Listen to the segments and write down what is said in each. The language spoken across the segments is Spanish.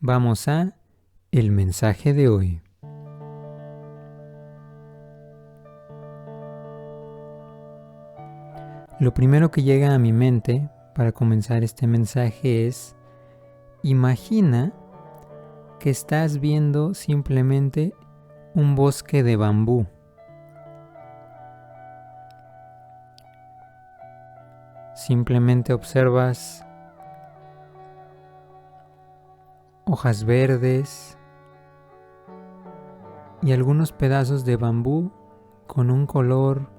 Vamos a el mensaje de hoy. Lo primero que llega a mi mente para comenzar este mensaje es: imagina que estás viendo simplemente un bosque de bambú. Simplemente observas hojas verdes y algunos pedazos de bambú con un color,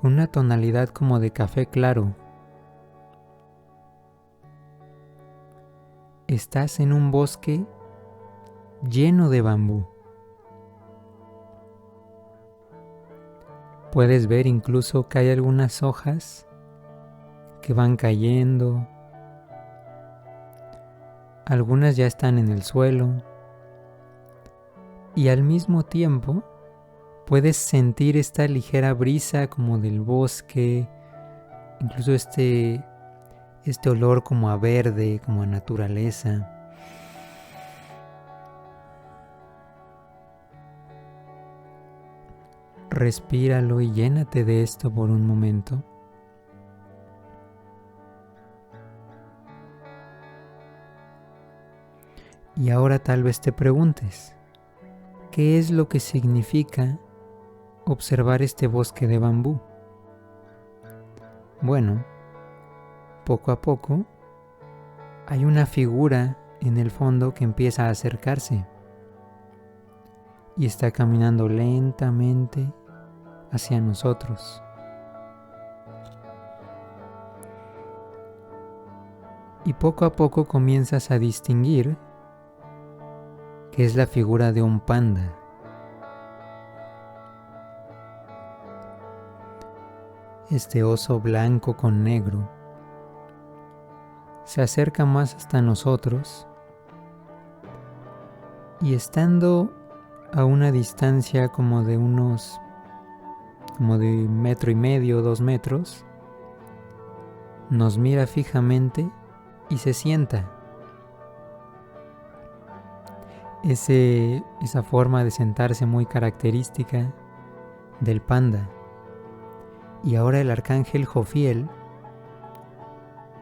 con una tonalidad como de café claro. Estás en un bosque lleno de bambú. Puedes ver incluso que hay algunas hojas que van cayendo. Algunas ya están en el suelo. Y al mismo tiempo puedes sentir esta ligera brisa como del bosque, incluso este olor como a verde, como a naturaleza. Respíralo y llénate de esto por un momento. Y ahora tal vez te preguntes, ¿qué es lo que significa observar este bosque de bambú? Bueno, poco a poco hay una figura en el fondo que empieza a acercarse y está caminando lentamente hacia nosotros. Y poco a poco comienzas a distinguir que es la figura de un panda. Este oso blanco con negro se acerca más hasta nosotros y estando a una distancia como de 1,5 metros, 2 metros, nos mira fijamente y se sienta. Esa forma de sentarse muy característica del panda. Y ahora el arcángel Jofiel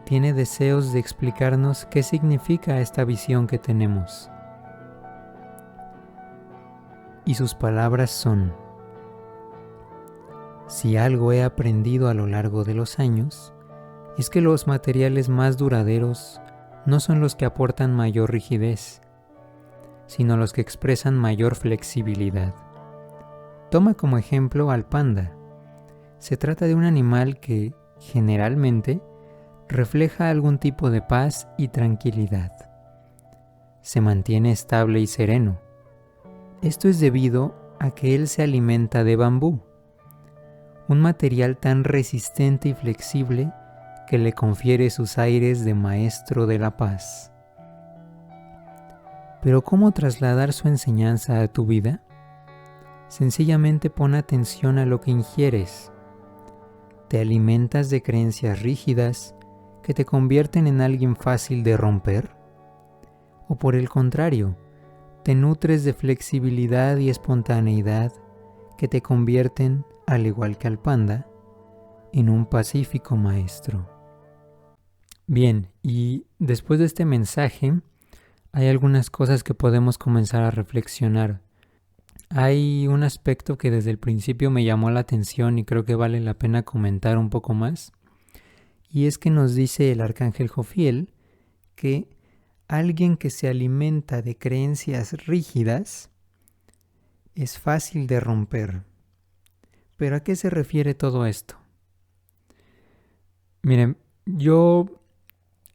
tiene deseos de explicarnos qué significa esta visión que tenemos. Y sus palabras son: si algo he aprendido a lo largo de los años, es que los materiales más duraderos no son los que aportan mayor rigidez, sino los que expresan mayor flexibilidad. Toma como ejemplo al panda. Se trata de un animal que, generalmente, refleja algún tipo de paz y tranquilidad. Se mantiene estable y sereno. Esto es debido a que él se alimenta de bambú, un material tan resistente y flexible que le confiere sus aires de maestro de la paz. Pero ¿cómo trasladar su enseñanza a tu vida? Sencillamente pon atención a lo que ingieres. ¿Te alimentas de creencias rígidas que te convierten en alguien fácil de romper? ¿O por el contrario, te nutres de flexibilidad y espontaneidad que te convierten, al igual que al panda, en un pacífico maestro? Bien, y después de este mensaje, hay algunas cosas que podemos comenzar a reflexionar. Hay un aspecto que desde el principio me llamó la atención y creo que vale la pena comentar un poco más. Y es que nos dice el arcángel Jofiel que alguien que se alimenta de creencias rígidas es fácil de romper. ¿Pero a qué se refiere todo esto? Miren, yo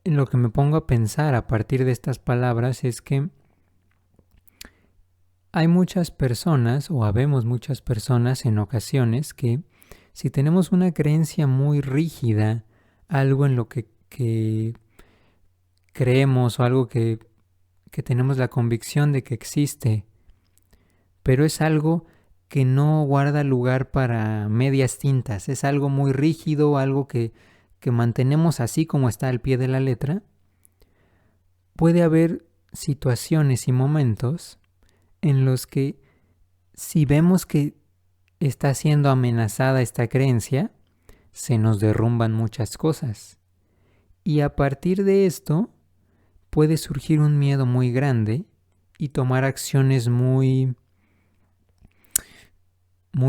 en lo que me pongo a pensar a partir de estas palabras es que hay muchas personas, o habemos muchas personas en ocasiones, que si tenemos una creencia muy rígida, algo en lo que creemos o algo que tenemos la convicción de que existe, pero es algo que no guarda lugar para medias tintas, es algo muy rígido, algo que mantenemos así como está al pie de la letra, puede haber situaciones y momentos en los que si vemos que está siendo amenazada esta creencia, se nos derrumban muchas cosas. Y a partir de esto puede surgir un miedo muy grande y tomar acciones muy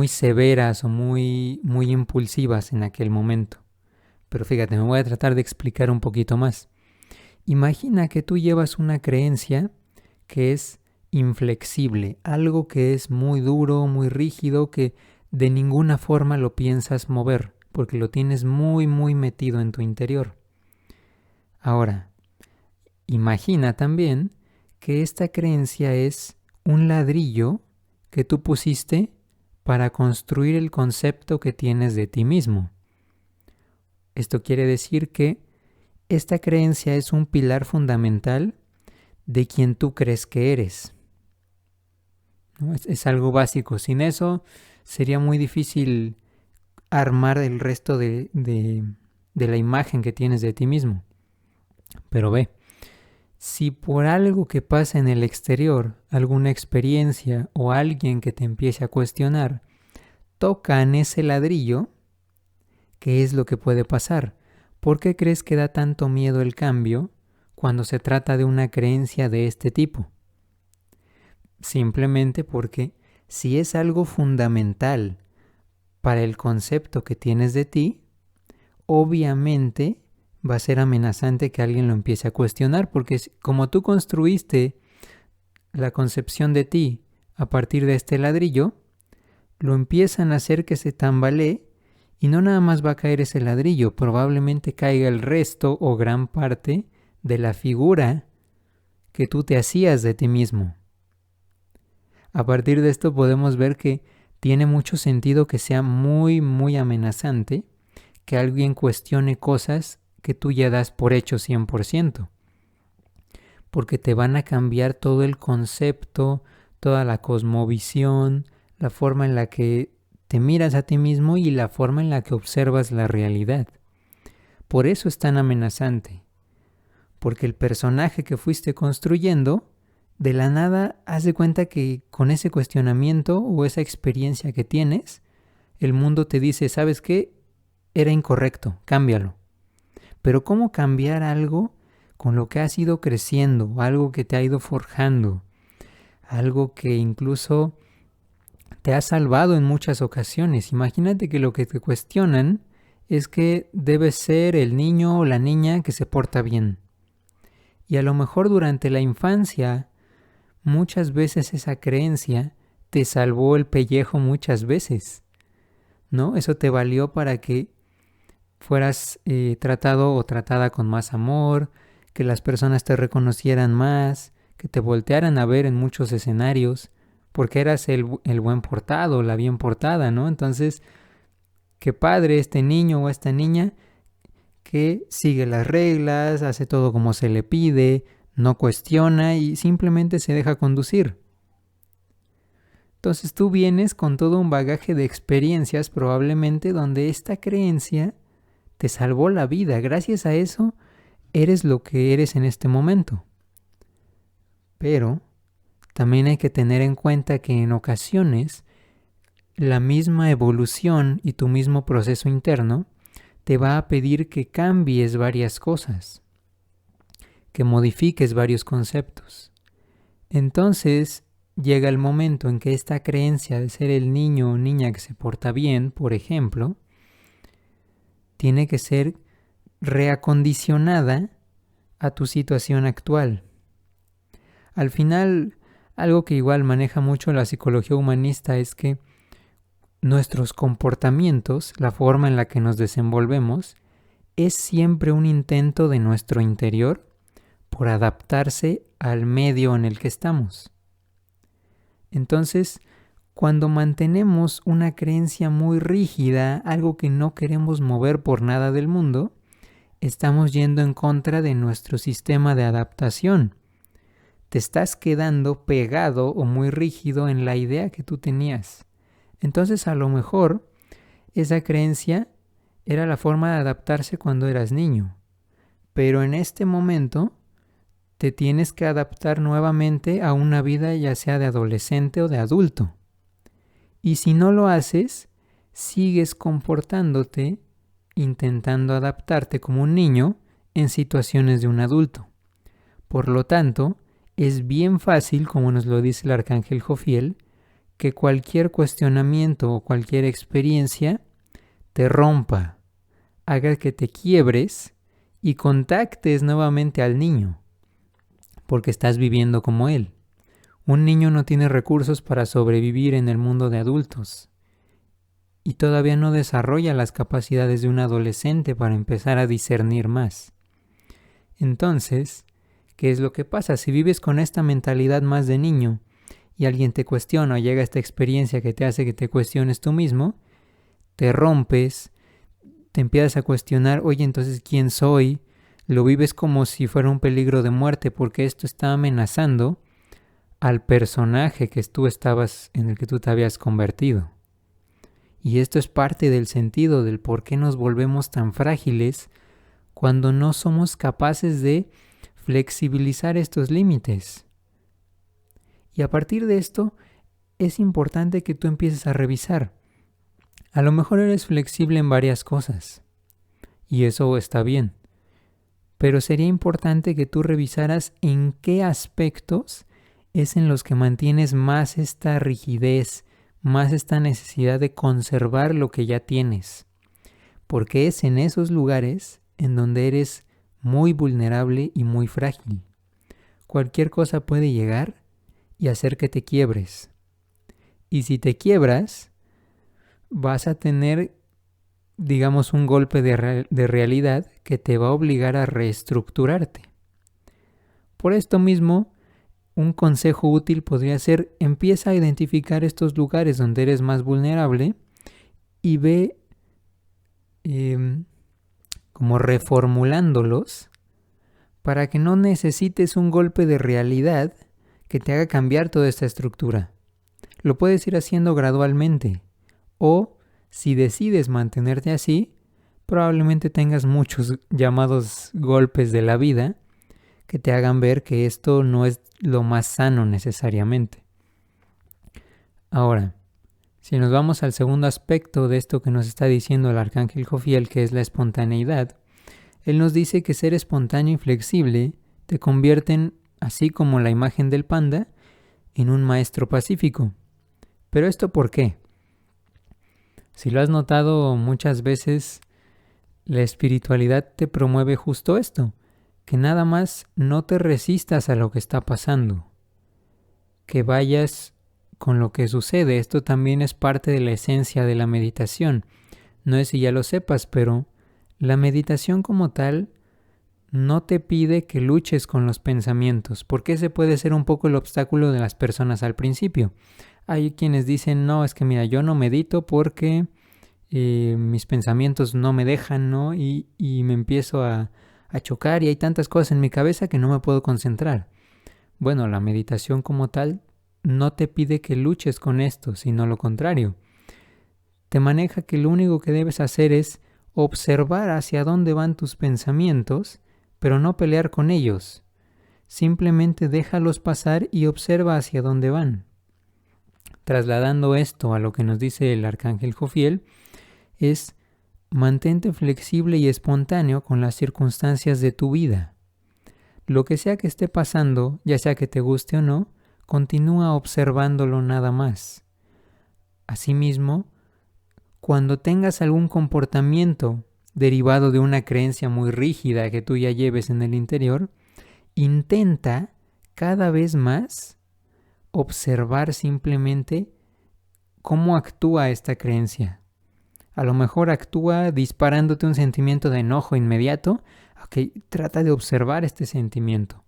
severas o muy impulsivas en aquel momento. Pero fíjate, me voy a tratar de explicar un poquito más. Imagina que tú llevas una creencia que es inflexible, algo que es muy duro, muy rígido, que de ninguna forma lo piensas mover, porque lo tienes muy metido en tu interior. Ahora, imagina también que esta creencia es un ladrillo que tú pusiste para construir el concepto que tienes de ti mismo. Esto quiere decir que esta creencia es un pilar fundamental de quien tú crees que eres. ¿No? Es algo básico. Sin eso sería muy difícil armar el resto de la imagen que tienes de ti mismo. Pero ve, si por algo que pasa en el exterior, alguna experiencia o alguien que te empiece a cuestionar, tocan ese ladrillo, ¿qué es lo que puede pasar? ¿Por qué crees que da tanto miedo el cambio cuando se trata de una creencia de este tipo? Simplemente porque si es algo fundamental para el concepto que tienes de ti, obviamente va a ser amenazante que alguien lo empiece a cuestionar, porque como tú construiste la concepción de ti a partir de este ladrillo, lo empiezan a hacer que se tambalee y no nada más va a caer ese ladrillo, probablemente caiga el resto o gran parte de la figura que tú te hacías de ti mismo. A partir de esto podemos ver que tiene mucho sentido que sea muy amenazante que alguien cuestione cosas que tú ya das por hecho 100%. Porque te van a cambiar todo el concepto, toda la cosmovisión, la forma en la que te miras a ti mismo y la forma en la que observas la realidad. Por eso es tan amenazante. Porque el personaje que fuiste construyendo, de la nada, haz de cuenta que con ese cuestionamiento o esa experiencia que tienes, el mundo te dice, ¿sabes qué? Era incorrecto, cámbialo. Pero ¿cómo cambiar algo con lo que has ido creciendo, algo que te ha ido forjando, algo que incluso te ha salvado en muchas ocasiones? Imagínate que lo que te cuestionan es que debes ser el niño o la niña que se porta bien. Y a lo mejor durante la infancia, muchas veces esa creencia te salvó el pellejo muchas veces, ¿no? Eso te valió para que fueras tratado o tratada con más amor, que las personas te reconocieran más, que te voltearan a ver en muchos escenarios, porque eras el buen portado, la bien portada, ¿no? Entonces, qué padre este niño o esta niña que sigue las reglas, hace todo como se le pide, no cuestiona y simplemente se deja conducir. Entonces tú vienes con todo un bagaje de experiencias probablemente donde esta creencia te salvó la vida. Gracias a eso eres lo que eres en este momento. Pero también hay que tener en cuenta que en ocasiones la misma evolución y tu mismo proceso interno te va a pedir que cambies varias cosas, que modifiques varios conceptos. Entonces llega el momento en que esta creencia de ser el niño o niña que se porta bien, por ejemplo, tiene que ser reacondicionada a tu situación actual. Al final, algo que igual maneja mucho la psicología humanista es que nuestros comportamientos, la forma en la que nos desenvolvemos, es siempre un intento de nuestro interior por adaptarse al medio en el que estamos. Entonces, cuando mantenemos una creencia muy rígida, algo que no queremos mover por nada del mundo, estamos yendo en contra de nuestro sistema de adaptación. Te estás quedando pegado o muy rígido en la idea que tú tenías. Entonces, a lo mejor, esa creencia era la forma de adaptarse cuando eras niño. Pero en este momento, te tienes que adaptar nuevamente a una vida ya sea de adolescente o de adulto. Y si no lo haces, sigues comportándote intentando adaptarte como un niño en situaciones de un adulto. Por lo tanto, es bien fácil, como nos lo dice el arcángel Jofiel, que cualquier cuestionamiento o cualquier experiencia te rompa, haga que te quiebres y contactes nuevamente al niño, porque estás viviendo como él. Un niño no tiene recursos para sobrevivir en el mundo de adultos y todavía no desarrolla las capacidades de un adolescente para empezar a discernir más. Entonces, ¿qué es lo que pasa? Si vives con esta mentalidad más de niño y alguien te cuestiona o llega esta experiencia que te hace que te cuestiones tú mismo, te rompes, te empiezas a cuestionar, oye, entonces, ¿quién soy? Lo vives como si fuera un peligro de muerte porque esto está amenazando al personaje que tú estabas, en el que tú te habías convertido. Y esto es parte del sentido del por qué nos volvemos tan frágiles cuando no somos capaces de flexibilizar estos límites. Y a partir de esto, es importante que tú empieces a revisar. A lo mejor eres flexible en varias cosas, y eso está bien. Pero sería importante que tú revisaras en qué aspectos es en los que mantienes más esta rigidez, más esta necesidad de conservar lo que ya tienes. Porque es en esos lugares en donde eres muy vulnerable y muy frágil. Cualquier cosa puede llegar y hacer que te quiebres. Y si te quiebras, vas a tener, digamos, un golpe de realidad que te va a obligar a reestructurarte. Por esto mismo, un consejo útil podría ser: empieza a identificar estos lugares donde eres más vulnerable y ve como reformulándolos para que no necesites un golpe de realidad que te haga cambiar toda esta estructura. Lo puedes ir haciendo gradualmente, o si decides mantenerte así, probablemente tengas muchos llamados golpes de la vida que te hagan ver que esto no es lo más sano necesariamente. Ahora, si nos vamos al segundo aspecto de esto que nos está diciendo el arcángel Jofiel, que es la espontaneidad, él nos dice que ser espontáneo y flexible te convierten, así como la imagen del panda, en un maestro pacífico. ¿Pero esto por qué? Si lo has notado muchas veces, la espiritualidad te promueve justo esto, que nada más no te resistas a lo que está pasando, que vayas con lo que sucede. Esto también es parte de la esencia de la meditación. No es si ya lo sepas, pero la meditación como tal no te pide que luches con los pensamientos, porque ese puede ser un poco el obstáculo de las personas al principio. Hay quienes dicen, no, es que mira, yo no medito porque mis pensamientos no me dejan, ¿no? Y me empiezo a chocar y hay tantas cosas en mi cabeza que no me puedo concentrar. Bueno, la meditación como tal no te pide que luches con esto, sino lo contrario. Te maneja que lo único que debes hacer es observar hacia dónde van tus pensamientos, pero no pelear con ellos. Simplemente déjalos pasar y observa hacia dónde van. Trasladando esto a lo que nos dice el arcángel Jofiel, es: mantente flexible y espontáneo con las circunstancias de tu vida. Lo que sea que esté pasando, ya sea que te guste o no, continúa observándolo nada más. Asimismo, cuando tengas algún comportamiento derivado de una creencia muy rígida que tú ya lleves en el interior, intenta cada vez más observar simplemente cómo actúa esta creencia. A lo mejor actúa disparándote un sentimiento de enojo inmediato. Ok, trata de observar este sentimiento.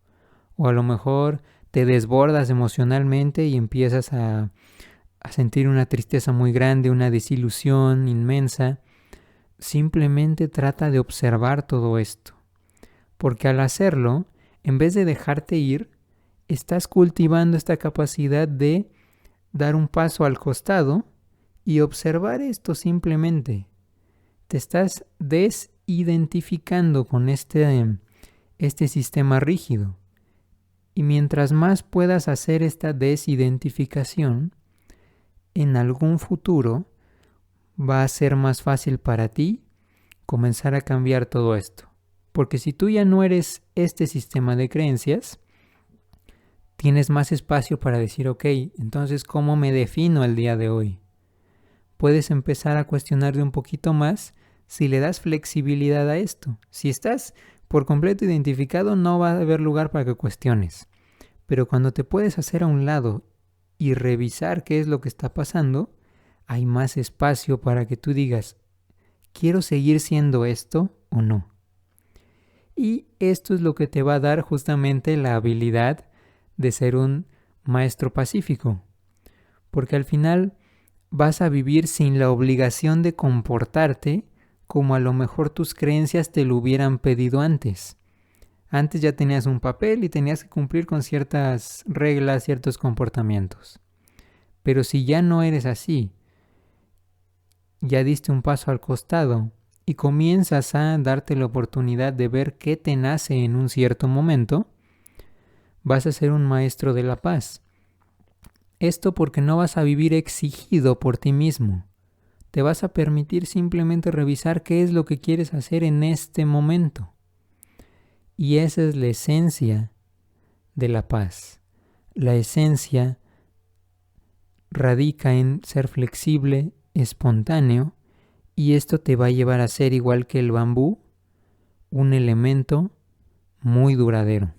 O a lo mejor te desbordas emocionalmente y empiezas a sentir una tristeza muy grande, una desilusión inmensa. Simplemente trata de observar todo esto. Porque al hacerlo, en vez de dejarte ir, estás cultivando esta capacidad de dar un paso al costado y observar esto simplemente. Te estás desidentificando con este sistema rígido Y mientras más puedas hacer esta desidentificación, en algún futuro va a ser más fácil para ti comenzar a cambiar todo esto. Porque si tú ya no eres este sistema de creencias, tienes más espacio para decir, ok, entonces ¿cómo me defino el día de hoy? Puedes empezar a cuestionarte un poquito más si le das flexibilidad a esto. Si estás por completo identificado, no va a haber lugar para que cuestiones. Pero cuando te puedes hacer a un lado y revisar qué es lo que está pasando, hay más espacio para que tú digas, ¿quiero seguir siendo esto o no? Y esto es lo que te va a dar justamente la habilidad de ser un maestro pacífico. Porque al final vas a vivir sin la obligación de comportarte como a lo mejor tus creencias te lo hubieran pedido antes. Antes ya tenías un papel y tenías que cumplir con ciertas reglas, ciertos comportamientos. Pero si ya no eres así, ya diste un paso al costado y comienzas a darte la oportunidad de ver qué te nace en un cierto momento, vas a ser un maestro de la paz. Esto porque no vas a vivir exigido por ti mismo. Te vas a permitir simplemente revisar qué es lo que quieres hacer en este momento. Y esa es la esencia de la paz. La esencia radica en ser flexible, espontáneo, y esto te va a llevar a ser igual que el bambú, un elemento muy duradero.